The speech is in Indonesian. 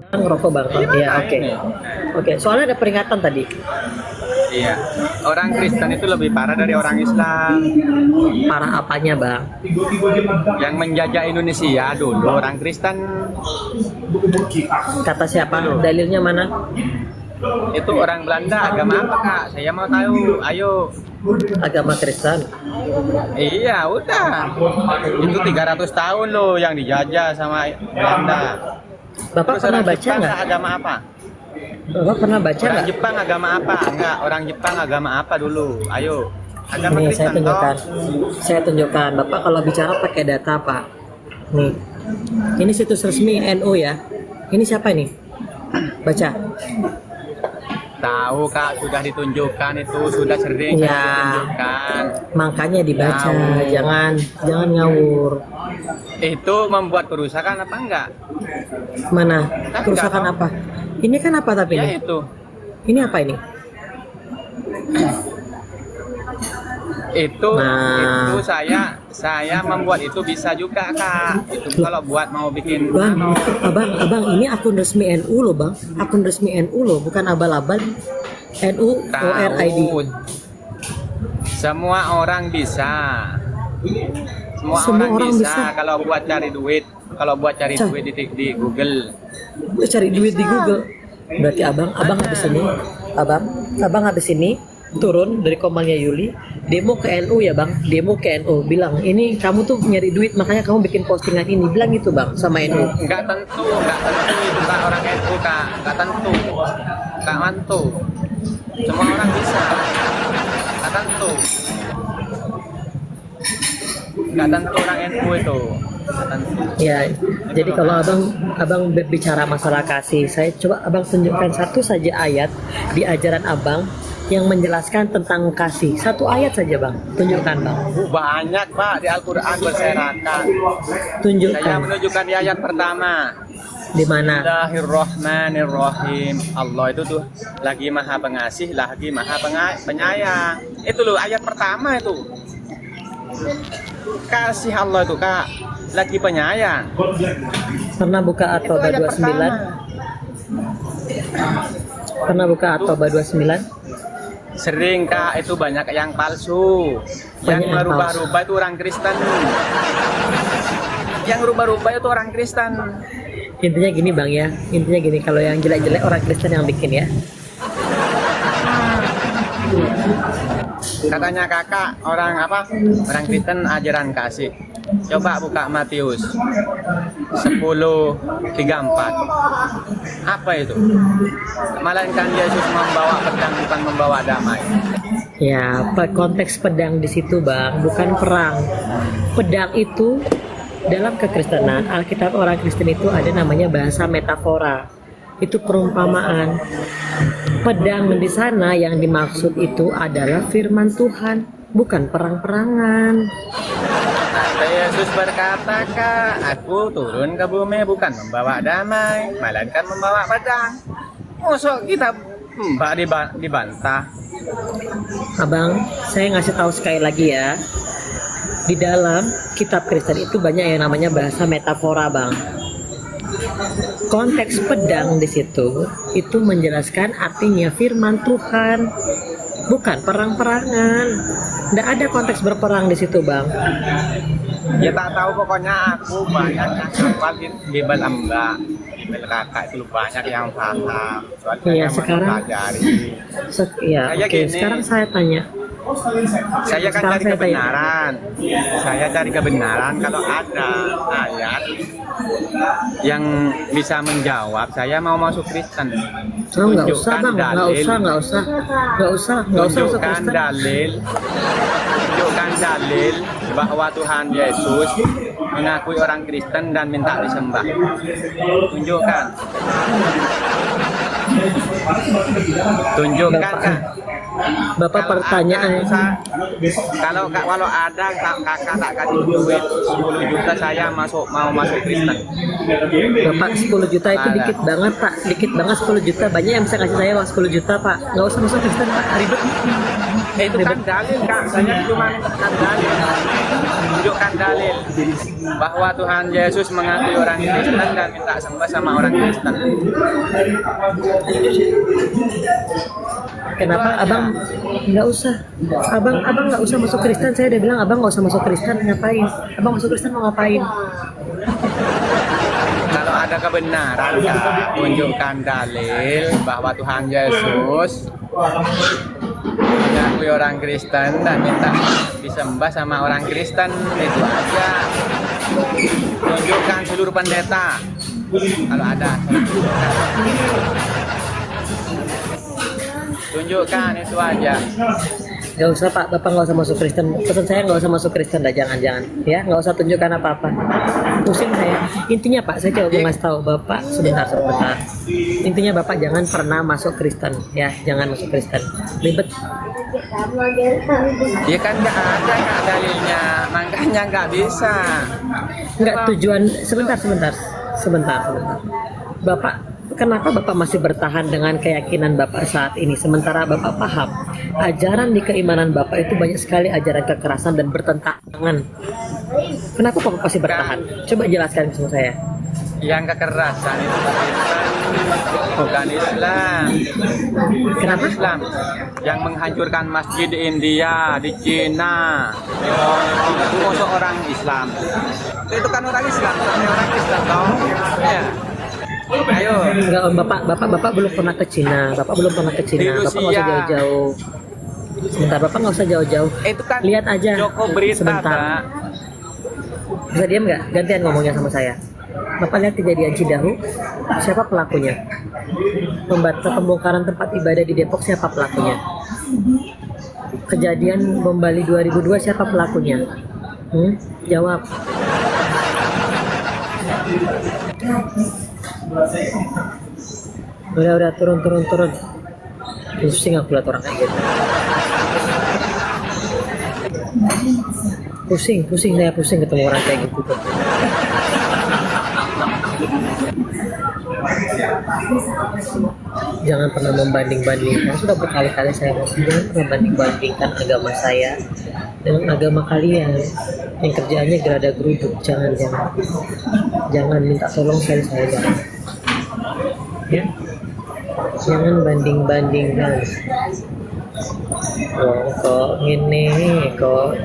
Ngerokok bang. Iya, oke. Ini. Oke, soalnya ada peringatan tadi. Iya. Orang Kristen itu lebih parah dari orang Islam. Parah apanya bang? Yang menjajah Indonesia dulu orang Kristen. Kata siapa? Dalilnya mana? Itu orang Belanda. Agama apa kak? Saya mau tahu. Ayo. Agama Kristen. Iya, udah. Itu 300 tahun loh yang dijajah sama Belanda. Bapak Terus pernah orang baca Jepang nggak? agama apa? Bapak pernah baca Orang nggak? Jepang agama apa? Enggak, orang Jepang agama apa dulu? Ayo. Agama Nih saya Kristen tunjukkan. toh. Saya tunjukkan. Bapak kalau bicara pakai data pak. Nih. Ini situs resmi NU ya. Ini siapa ini? Baca. Tahu kak, sudah ditunjukkan itu, sudah sering Ya. ditunjukkan. Makanya dibaca. Tahu. Jangan ngawur. Itu membuat kerusakan apa enggak? Mana? Enggak, Kerusakan Bang. apa? Ini kan apa tapi Ya ini? itu. Ini apa ini? Itu Nah. itu saya membuat itu bisa juga kak. Itu kalau buat mau bikin Bang, abang, ini akun resmi NU loh bang. Akun resmi NU loh, bukan abal-abal. NU ORID. tahu. Semua orang bisa. Semua orang bisa. kalau buat cari duit. Kalau buat cari Cah. duit di Google. Cari duit di Google. Berarti abang habis ini, abang habis ini turun dari komalnya Yuli, demo ke NU ya bang, demo ke NU, bilang ini kamu tuh nyari duit makanya kamu bikin postingan ini, bilang gitu bang sama NU. Enggak tentu itu kak orang NU kak, enggak tentu, enggak mantu. Semua orang bisa, enggak tentu. Enggak tentu orang NU itu, enggak tentu. Ya, jadi kalau abang berbicara masalah kasih, saya coba abang tunjukkan satu saja ayat di ajaran abang yang menjelaskan tentang kasih. Satu ayat saja bang, tunjukkan bang. Banyak pak di Al-Quran berserakan. Saya Tunjukkan menunjukkan di ayat pertama. di mana. Bismillahirrahmanirrahim. Allah itu tuh lagi maha pengasih, lagi maha penyayang. Itu loh ayat pertama itu. Kasih Allah itu kak, lagi penyayang. Pernah buka Itu At-Taubah ayat 29? pertama. Pernah buka At-Taubah 29? Sering kak, itu banyak yang palsu. Yang Banyak yang merubah-rubah itu orang Kristen. Yang rubah-rubah itu orang Kristen. Intinya gini bang ya, intinya gini, kalau yang jelek-jelek orang Kristen yang bikin ya. Katanya kakak orang apa? Orang Kristen ajaran kasih. Coba buka Matius 10:34. Apa itu? Melainkan Yesus membawa pedang bukan membawa damai. Ya, konteks pedang di situ bang, bukan perang. Pedang itu dalam kekristenan, Alkitab orang Kristen itu ada namanya bahasa metafora. Itu perumpamaan. Pedang di sana yang dimaksud itu adalah firman Tuhan, bukan perang-perangan. Kata Yesus berkata, kak, aku turun ke bumi bukan membawa damai, melainkan membawa pedang. Masuk kita mbak dibantah. Abang, saya ngasih tahu sekali lagi ya. Di dalam kitab Kristen itu banyak yang namanya bahasa metafora, bang. Konteks pedang di situ itu menjelaskan artinya firman Tuhan, bukan perang-perangan. Nggak ada konteks berperang di situ, bang. Ya tak tahu pokoknya aku banyak yang hafal di Bible mbak. Bible kakak itu banyak yang paham. Soalnya Iya, yang sekarang- mempelajari. Ya, Kayak oke. gini. Sekarang saya tanya. Saya kan Sekarang cari saya tanya. kebenaran. Saya cari kebenaran kalau ada ayat yang bisa menjawab, saya mau masuk Kristen. Oh, nggak usah, Tunjukkan bang. Nggak usah masuk Tunjukkan Kristen. dalil. Tunjukkan dalil bahwa Tuhan Yesus mengakui orang Kristen dan minta disembah. Tunjukkan. Tunjukkan kan? Bapak pertanyaan Kalau ada kakak tak kasih duit 10 juta saya mau masuk Kristen. Bapak 10 juta itu Ada. dikit banget Pak, dikit banget 10 juta. Banyak yang bisa kasih saya uang 10 juta Pak. Nggak usah masuk Kristen Pak, ribet. Itu kan dalil kak, saya cuma mintakan dalil. Tunjukkan dalil bahwa Tuhan Yesus mengakui orang Kristen dan minta sembah sama orang Kristen. Kenapa abang nggak usah? Abang nggak usah masuk Kristen. Saya udah bilang abang nggak usah masuk Kristen. Ngapain? Abang masuk Kristen mau ngapain? Kalau ada kebenaran kak, tunjukkan dalil bahwa Tuhan Yesus mengakui orang Kristen dan minta disembah sama orang Kristen, itu aja. Tunjukkan seluruh pendeta kalau ada. Tunjukkan itu aja. Nggak usah Pak, Bapak nggak usah masuk Kristen. Pesan saya nggak usah masuk Kristen dah, jangan ya, nggak usah tunjukkan apa-apa. Pusing saya. Intinya Pak, saya coba mau ngasih tahu Bapak sebentar. Intinya Bapak jangan pernah masuk Kristen, ya, jangan masuk Kristen. Ribet. Ya kan nggak ada kak dalilnya, makanya nggak bisa. Nggak tujuan. Sebentar. Bapak, kenapa Bapak masih bertahan dengan keyakinan Bapak saat ini? Sementara Bapak paham, ajaran di keimanan Bapak itu banyak sekali ajaran kekerasan dan bertentangan. Kenapa Bapak masih bertahan? Coba jelaskan sama saya. Yang kekerasan itu bukan Islam. Kenapa? Islam yang menghancurkan masjid di India, di Cina, di Hongkong itu masuk orang Islam. Itu kan orang Islam, bukan orang Islam dong. Ya. Ayo. Enggak, Bapak belum pernah ke Cina. Bapak belum pernah ke Cina. Di Bapak nggak usah Rusia. jauh-jauh. Sebentar, Bapak nggak usah jauh-jauh. Itu kan Lihat aja. Joko Berita, Sebentar. Kak. Bisa diam nggak? Gantian ngomongnya sama saya. Bapak lihat kejadian Cidahu, siapa pelakunya? Pembongkaran tempat ibadah di Depok, siapa pelakunya? Kejadian bom Bali 2002, siapa pelakunya? Jawab. Udah, turun. Pusing aku lihat orang kayak gitu. Saya pusing ketemu orang kayak gitu tuh. Jangan pernah membanding-bandingkan. Sudah berkali-kali saya ngomong, jangan pernah membanding-bandingkan agama saya dengan agama kalian yang kerjaannya gerada geruduk. Jangan minta tolong saya jangan. Ya, jangan banding-bandingkan. Oh, kok ini kok